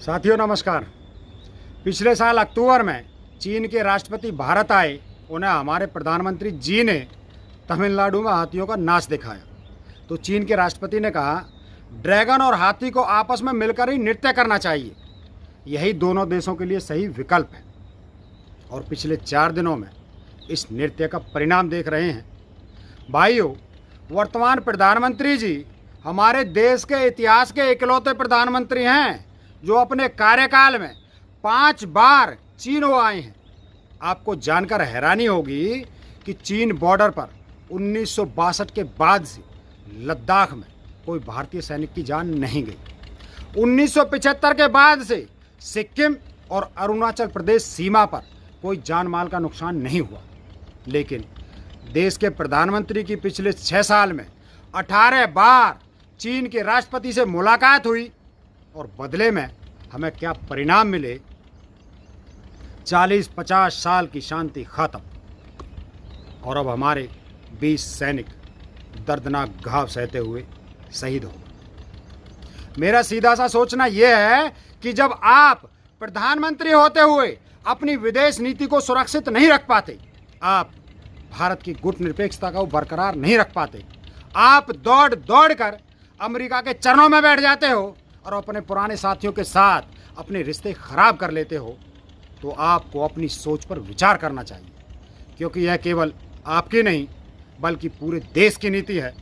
साथियों नमस्कार। पिछले साल अक्टूबर में चीन के राष्ट्रपति भारत आए। उन्हें हमारे प्रधानमंत्री जी ने तमिलनाडु में हाथियों का नाच दिखाया। तो चीन के राष्ट्रपति ने कहा ड्रैगन और हाथी को आपस में मिलकर ही नृत्य करना चाहिए, यही दोनों देशों के लिए सही विकल्प है। और पिछले 4 दिनों में इस नृत्य का परिणाम देख रहे हैं। भाइयों, वर्तमान प्रधानमंत्री जी हमारे देश के इतिहास के इकलौते प्रधानमंत्री हैं जो अपने कार्यकाल में 5 बार चीन हो आए हैं। आपको जानकर हैरानी होगी कि चीन बॉर्डर पर 1962 के बाद से लद्दाख में कोई भारतीय सैनिक की जान नहीं गई। 1975 के बाद से सिक्किम और अरुणाचल प्रदेश सीमा पर कोई जान माल का नुकसान नहीं हुआ। लेकिन देश के प्रधानमंत्री की पिछले 6 साल में 18 बार चीन के राष्ट्रपति से मुलाकात हुई और बदले में हमें क्या परिणाम मिले? 40-50 साल की शांति खत्म और अब हमारे 20 सैनिक दर्दनाक घाव सहते हुए शहीद हो गए। मेरा सीधा सा सोचना यह है कि जब आप प्रधानमंत्री होते हुए अपनी विदेश नीति को सुरक्षित नहीं रख पाते, आप भारत की गुटनिरपेक्षता को बरकरार नहीं रख पाते, आप दौड़ दौड़ कर अमेरिका के चरणों में बैठ जाते हो और अपने पुराने साथियों के साथ अपने रिश्ते खराब कर लेते हो, तो आपको अपनी सोच पर विचार करना चाहिए, क्योंकि यह केवल आपकी नहीं बल्कि पूरे देश की नीति है।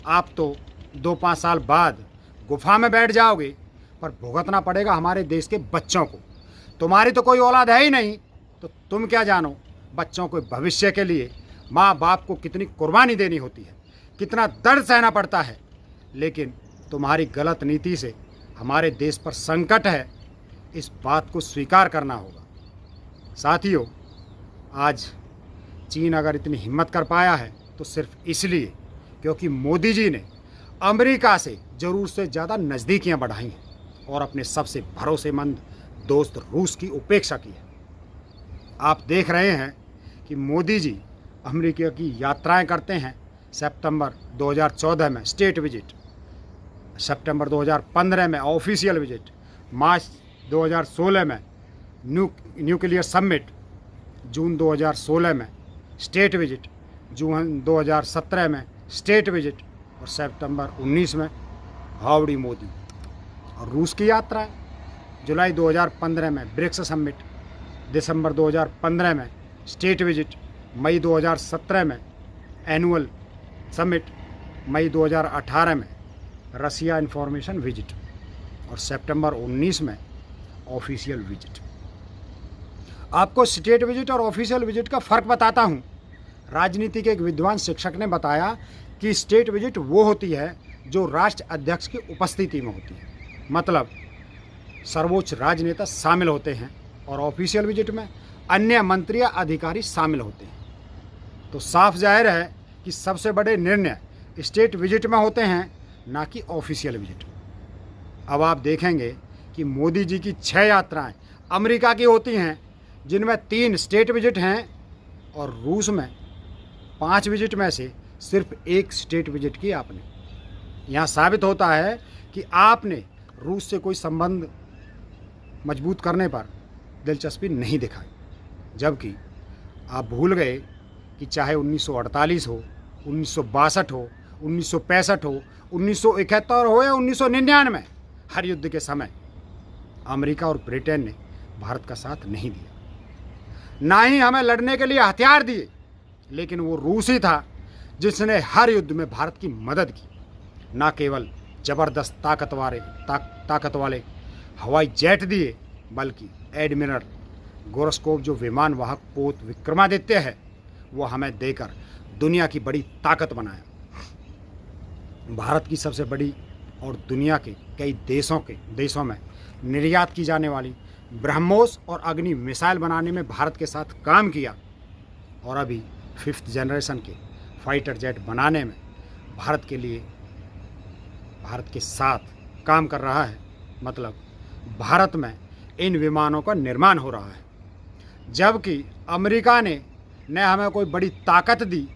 आप तो 2-5 साल बाद गुफा में बैठ जाओगे, पर भुगतना पड़ेगा हमारे देश के बच्चों को। तुम्हारी तो कोई औलाद है ही नहीं, तो तुम क्या जानो बच्चों के भविष्य के लिए माँ बाप को कितनी कुर्बानी देनी होती है, कितना दर्द सहना पड़ता है। लेकिन तुम्हारी गलत नीति से हमारे देश पर संकट है, इस बात को स्वीकार करना होगा। साथियों, आज चीन अगर इतनी हिम्मत कर पाया है तो सिर्फ इसलिए क्योंकि मोदी जी ने अमेरिका से ज़रूर से ज़्यादा नज़दीकियां बढ़ाई हैं और अपने सबसे भरोसेमंद दोस्त रूस की उपेक्षा की है। आप देख रहे हैं कि मोदी जी अमेरिका की यात्राएं करते हैं। सितंबर 2014 में स्टेट विजिट, सितंबर 2015 में ऑफिशियल विजिट, मार्च 2016 में न्यूक्लियर समिट, जून 2016 में स्टेट विजिट, जून 2017 में स्टेट विजिट और सितंबर 19 में हावड़ी मोदी। और रूस की यात्रा जुलाई 2015 में ब्रिक्स समिट, दिसंबर 2015 में स्टेट विजिट, मई 2017 में एनुअल समिट, मई 2018 में रसिया इंफॉर्मेशन विजिट और सितंबर 19 में ऑफिशियल विजिट। आपको स्टेट विजिट और ऑफिशियल विजिट का फ़र्क बताता हूँ। राजनीति के एक विद्वान शिक्षक ने बताया कि स्टेट विजिट वो होती है जो राष्ट्र अध्यक्ष की उपस्थिति में होती है, मतलब सर्वोच्च राजनेता शामिल होते हैं, और ऑफिशियल विजिट में अन्य मंत्री या अधिकारी शामिल होते हैं। तो साफ जाहिर है कि सबसे बड़े निर्णय स्टेट विजिट में होते हैं, ना कि ऑफिशियल विजिट में। अब आप देखेंगे कि मोदी जी की 6 यात्राएं अमेरिका की होती हैं, जिनमें 3 स्टेट विजिट हैं, और रूस में 5 विजिट में से सिर्फ 1 स्टेट विजिट की आपने। यहाँ साबित होता है कि आपने रूस से कोई संबंध मजबूत करने पर दिलचस्पी नहीं दिखाई, जबकि आप भूल गए कि चाहे 1948 हो, 1962 हो, 1965 हो, 1971 हो या 1999, हर युद्ध के समय अमेरिका और ब्रिटेन ने भारत का साथ नहीं दिया, ना ही हमें लड़ने के लिए हथियार दिए। लेकिन वो रूस ही था जिसने हर युद्ध में भारत की मदद की। ना केवल ज़बरदस्त ताकत वाले हवाई जेट दिए, बल्कि एडमिरल गोरस्कोव जो विमान वाहक पोत विक्रमादित्य है, वो हमें देकर दुनिया की बड़ी ताकत बनाया। भारत की सबसे बड़ी और दुनिया के कई देशों में निर्यात की जाने वाली ब्रह्मोस और अग्नि मिसाइल बनाने में भारत के साथ काम किया, और अभी 5th जनरेशन के फाइटर जेट बनाने में भारत के साथ काम कर रहा है। मतलब भारत में इन विमानों का निर्माण हो रहा है, जबकि अमेरिका ने न हमें कोई बड़ी ताकत दी,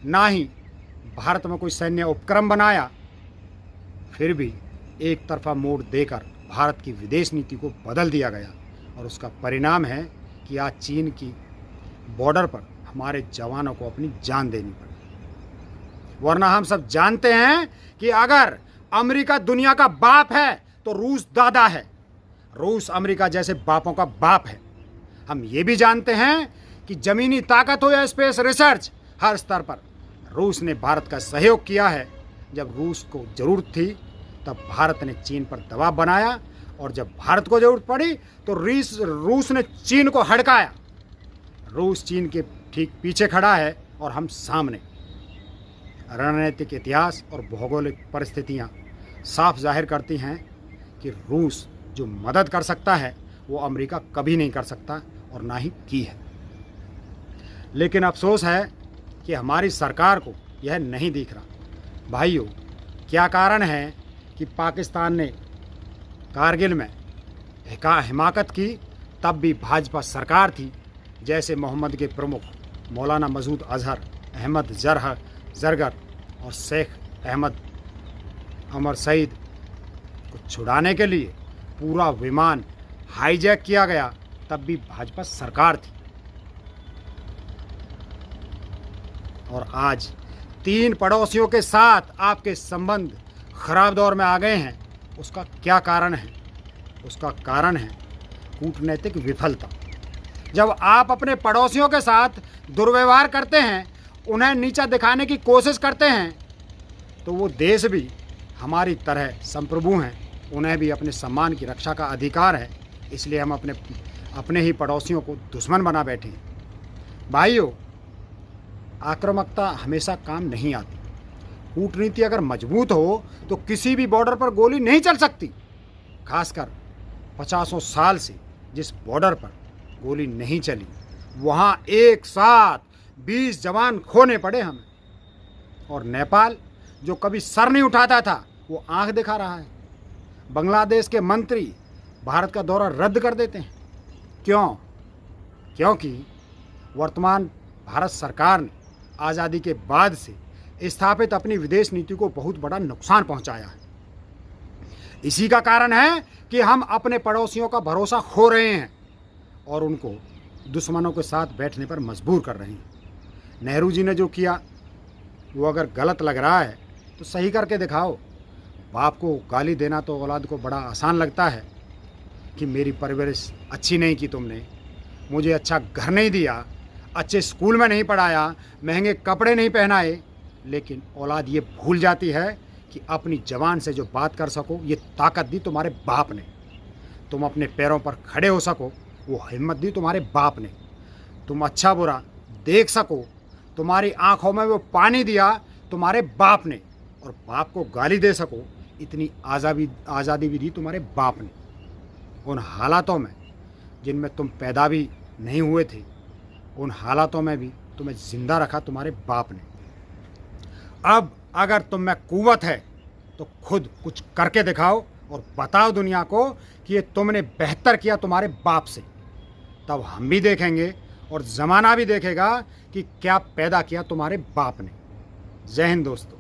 ना ही भारत में कोई सैन्य उपक्रम बनाया। फिर भी एक तरफा मोड़ देकर भारत की विदेश नीति को बदल दिया गया और उसका परिणाम है कि आज चीन की बॉर्डर पर हमारे जवानों को अपनी जान देनी पड़ी। वरना हम सब जानते हैं कि अगर अमेरिका दुनिया का बाप है तो रूस दादा है, रूस अमेरिका जैसे बापों का बाप है। हम ये भी जानते हैं कि जमीनी ताकत हो या स्पेस रिसर्च, हर स्तर पर रूस ने भारत का सहयोग किया है। जब रूस को जरूरत थी तब भारत ने चीन पर दबाव बनाया और जब भारत को जरूरत पड़ी तो रूस ने चीन को हड़काया। रूस चीन के ठीक पीछे खड़ा है और हम सामने। रणनीतिक इतिहास और भौगोलिक परिस्थितियां साफ जाहिर करती हैं कि रूस जो मदद कर सकता है वो अमेरिका कभी नहीं कर सकता और ना ही की है। लेकिन अफसोस है कि हमारी सरकार को यह नहीं दिख रहा। भाइयों, क्या कारण है कि पाकिस्तान ने कारगिल में हिमाकत की, तब भी भाजपा सरकार थी। जैसे मोहम्मद के प्रमुख मौलाना मसूद अजहर, अहमद जरगर और शेख अहमद अमर सईद को छुड़ाने के लिए पूरा विमान हाईजैक किया गया, तब भी भाजपा सरकार थी। और आज 3 पड़ोसियों के साथ आपके संबंध खराब दौर में आ गए हैं। उसका क्या कारण है? उसका कारण है कूटनीतिक विफलता। जब आप अपने पड़ोसियों के साथ दुर्व्यवहार करते हैं, उन्हें नीचा दिखाने की कोशिश करते हैं, तो वो देश भी हमारी तरह संप्रभु हैं, उन्हें भी अपने सम्मान की रक्षा का अधिकार है। इसलिए हम अपने ही पड़ोसियों को दुश्मन बना बैठे हैं। भाइयों, आक्रामकता हमेशा काम नहीं आती। कूटनीति अगर मजबूत हो तो किसी भी बॉर्डर पर गोली नहीं चल सकती। खासकर 50 साल से जिस बॉर्डर पर गोली नहीं चली, वहाँ एक साथ 20 जवान खोने पड़े हमें। और नेपाल जो कभी सर नहीं उठाता था, वो आंख दिखा रहा है। बांग्लादेश के मंत्री भारत का दौरा रद्द कर देते हैं। क्यों? क्योंकि वर्तमान भारत सरकार ने आज़ादी के बाद से स्थापित अपनी विदेश नीति को बहुत बड़ा नुकसान पहुंचाया है। इसी का कारण है कि हम अपने पड़ोसियों का भरोसा खो रहे हैं और उनको दुश्मनों के साथ बैठने पर मजबूर कर रहे हैं। नेहरू जी ने जो किया वो अगर गलत लग रहा है तो सही करके दिखाओ। बाप को गाली देना तो औलाद को बड़ा आसान लगता है कि मेरी परवरिश अच्छी नहीं की तुमने, मुझे अच्छा घर नहीं दिया, अच्छे स्कूल में नहीं पढ़ाया, महंगे कपड़े नहीं पहनाए। लेकिन औलाद ये भूल जाती है कि अपनी ज़बान से जो बात कर सको ये ताकत दी तुम्हारे बाप ने। तुम अपने पैरों पर खड़े हो सको वो हिम्मत दी तुम्हारे बाप ने। तुम अच्छा बुरा देख सको, तुम्हारी आंखों में वो पानी दिया तुम्हारे बाप ने। और बाप को गाली दे सको, इतनी आज़ादी भी दी तुम्हारे बाप ने। उन हालातों में जिनमें तुम पैदा भी नहीं हुए थे, उन हालातों में भी तुम्हें ज़िंदा रखा तुम्हारे बाप ने। अब अगर तुम में कुव्वत है तो खुद कुछ करके दिखाओ और बताओ दुनिया को कि ये तुमने बेहतर किया तुम्हारे बाप से। तब हम भी देखेंगे और ज़माना भी देखेगा कि क्या पैदा किया तुम्हारे बाप ने। जय हिंद दोस्तों।